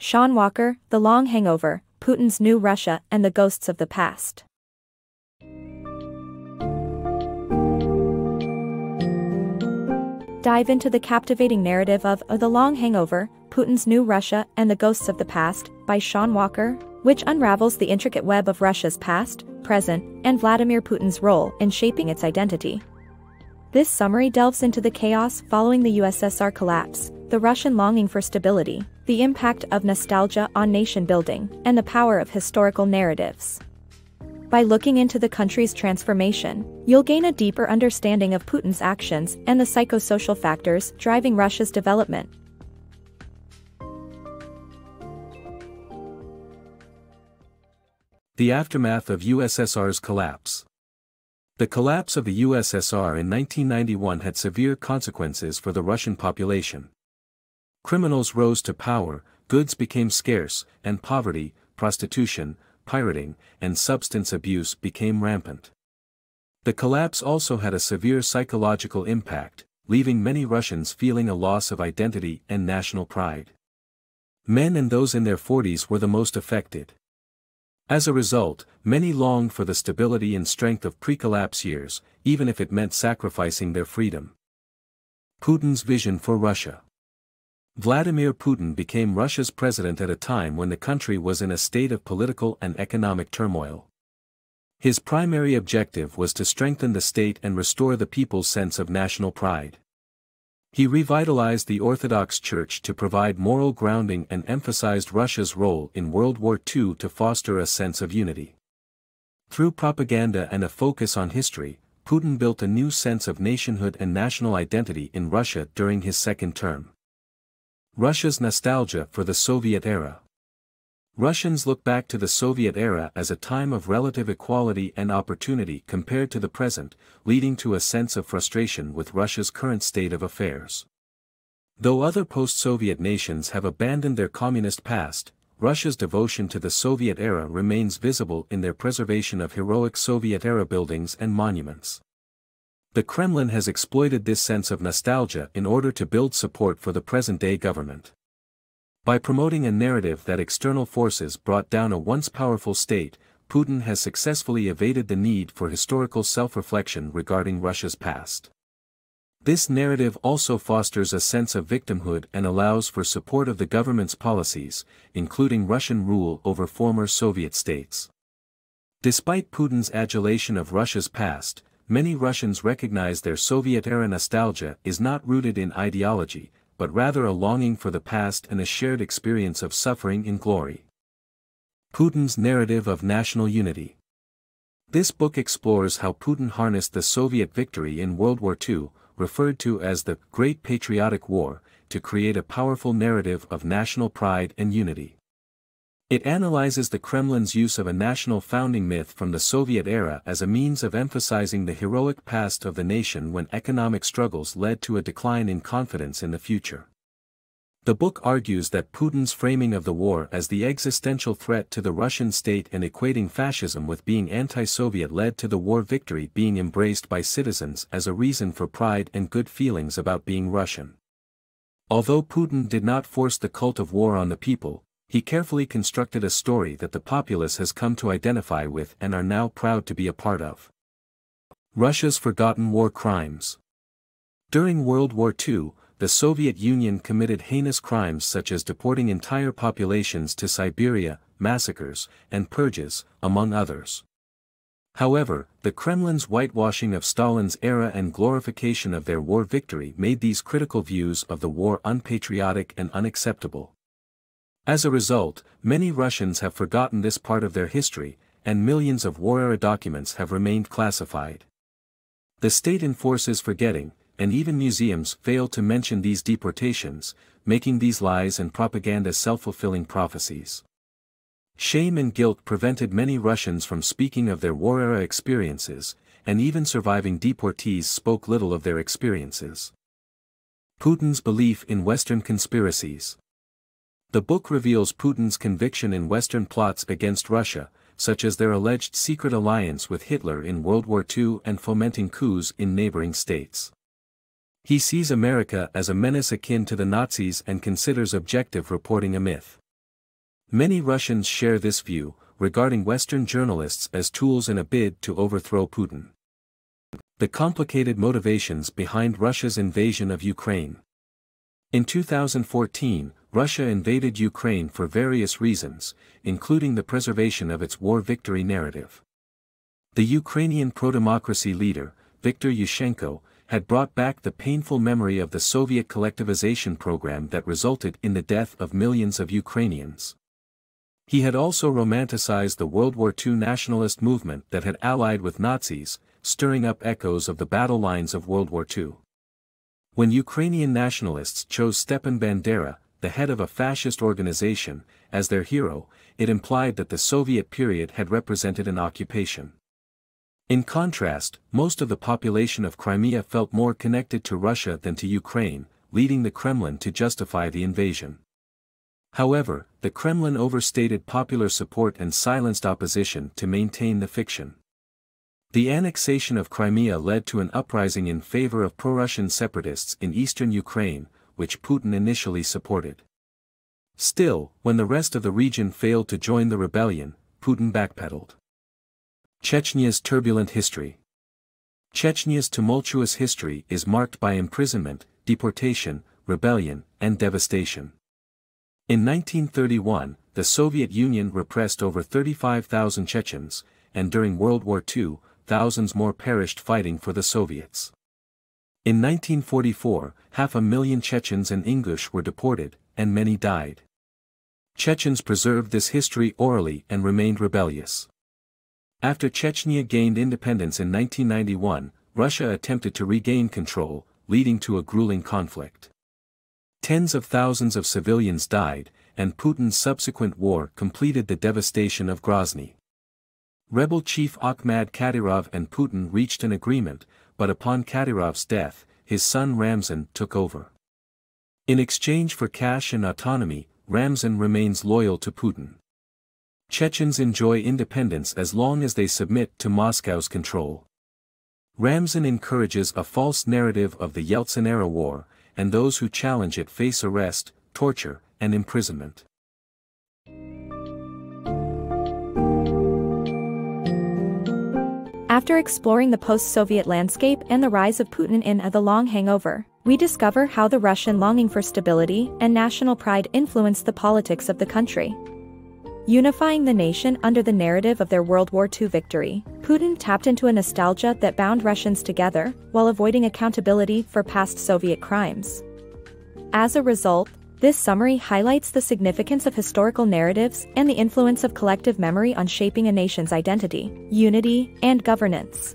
Shaun Walker, The Long Hangover, Putin's New Russia and the Ghosts of the Past. Dive into the captivating narrative of The Long Hangover, Putin's New Russia and the Ghosts of the Past, by Shaun Walker, which unravels the intricate web of Russia's past, present, and Vladimir Putin's role in shaping its identity. This summary delves into the chaos following the USSR collapse, the Russian longing for stability, the impact of nostalgia on nation-building, and the power of historical narratives. By looking into the country's transformation, you'll gain a deeper understanding of Putin's actions and the psychosocial factors driving Russia's development. The aftermath of USSR's collapse. The collapse of the USSR in 1991 had severe consequences for the Russian population. Criminals rose to power, goods became scarce, and poverty, prostitution, pirating, and substance abuse became rampant. The collapse also had a severe psychological impact, leaving many Russians feeling a loss of identity and national pride. Men and those in their 40s were the most affected. As a result, many longed for the stability and strength of pre-collapse years, even if it meant sacrificing their freedom. Putin's vision for Russia. Vladimir Putin became Russia's president at a time when the country was in a state of political and economic turmoil. His primary objective was to strengthen the state and restore the people's sense of national pride. He revitalized the Orthodox Church to provide moral grounding and emphasized Russia's role in World War II to foster a sense of unity. Through propaganda and a focus on history, Putin built a new sense of nationhood and national identity in Russia during his second term. Russia's nostalgia for the Soviet era. Russians look back to the Soviet era as a time of relative equality and opportunity compared to the present, leading to a sense of frustration with Russia's current state of affairs. Though other post-Soviet nations have abandoned their communist past, Russia's devotion to the Soviet era remains visible in their preservation of heroic Soviet-era buildings and monuments. The Kremlin has exploited this sense of nostalgia in order to build support for the present-day government. By promoting a narrative that external forces brought down a once powerful state, Putin has successfully evaded the need for historical self-reflection regarding Russia's past. This narrative also fosters a sense of victimhood and allows for support of the government's policies, including Russian rule over former Soviet states. Despite Putin's adulation of Russia's past, many Russians recognize their Soviet-era nostalgia is not rooted in ideology, but rather a longing for the past and a shared experience of suffering in glory. Putin's narrative of national unity. This book explores how Putin harnessed the Soviet victory in World War II, referred to as the Great Patriotic War, to create a powerful narrative of national pride and unity. It analyzes the Kremlin's use of a national founding myth from the Soviet era as a means of emphasizing the heroic past of the nation when economic struggles led to a decline in confidence in the future. The book argues that Putin's framing of the war as the existential threat to the Russian state and equating fascism with being anti-Soviet led to the war victory being embraced by citizens as a reason for pride and good feelings about being Russian. Although Putin did not force the cult of war on the people, he carefully constructed a story that the populace has come to identify with and are now proud to be a part of. Russia's forgotten war crimes. During World War II, the Soviet Union committed heinous crimes such as deporting entire populations to Siberia, massacres, and purges, among others. However, the Kremlin's whitewashing of Stalin's era and glorification of their war victory made these critical views of the war unpatriotic and unacceptable. As a result, many Russians have forgotten this part of their history, and millions of war-era documents have remained classified. The state enforces forgetting, and even museums fail to mention these deportations, making these lies and propaganda self-fulfilling prophecies. Shame and guilt prevented many Russians from speaking of their war-era experiences, and even surviving deportees spoke little of their experiences. Putin's belief in Western conspiracies. The book reveals Putin's conviction in Western plots against Russia, such as their alleged secret alliance with Hitler in World War II and fomenting coups in neighboring states. He sees America as a menace akin to the Nazis and considers objective reporting a myth. Many Russians share this view, regarding Western journalists as tools in a bid to overthrow Putin. The complicated motivations behind Russia's invasion of Ukraine. In 2014, Russia invaded Ukraine for various reasons, including the preservation of its war victory narrative. The Ukrainian pro-democracy leader, Viktor Yushchenko, had brought back the painful memory of the Soviet collectivization program that resulted in the death of millions of Ukrainians. He had also romanticized the World War II nationalist movement that had allied with Nazis, stirring up echoes of the battle lines of World War II. When Ukrainian nationalists chose Stepan Bandera, the head of a fascist organization, as their hero, it implied that the Soviet period had represented an occupation. In contrast, most of the population of Crimea felt more connected to Russia than to Ukraine, leading the Kremlin to justify the invasion. However, the Kremlin overstated popular support and silenced opposition to maintain the fiction. The annexation of Crimea led to an uprising in favor of pro-Russian separatists in eastern Ukraine, which Putin initially supported. Still, when the rest of the region failed to join the rebellion, Putin backpedaled. Chechnya's turbulent history. Chechnya's tumultuous history is marked by imprisonment, deportation, rebellion, and devastation. In 1931, the Soviet Union repressed over 35,000 Chechens, and during World War II, thousands more perished fighting for the Soviets. In 1944, 500,000 Chechens and Ingush were deported, and many died. Chechens preserved this history orally and remained rebellious. After Chechnya gained independence in 1991, Russia attempted to regain control, leading to a grueling conflict. Tens of thousands of civilians died, and Putin's subsequent war completed the devastation of Grozny. Rebel chief Akhmad Kadyrov and Putin reached an agreement, but upon Kadyrov's death, his son Ramzan took over. In exchange for cash and autonomy, Ramzan remains loyal to Putin. Chechens enjoy independence as long as they submit to Moscow's control. Ramzan encourages a false narrative of the Yeltsin-era war, and those who challenge it face arrest, torture, and imprisonment. After exploring the post-Soviet landscape and the rise of Putin in The Long Hangover, we discover how the Russian longing for stability and national pride influenced the politics of the country. Unifying the nation under the narrative of their World War II victory, Putin tapped into a nostalgia that bound Russians together while avoiding accountability for past Soviet crimes. As a result, this summary highlights the significance of historical narratives and the influence of collective memory on shaping a nation's identity, unity, and governance.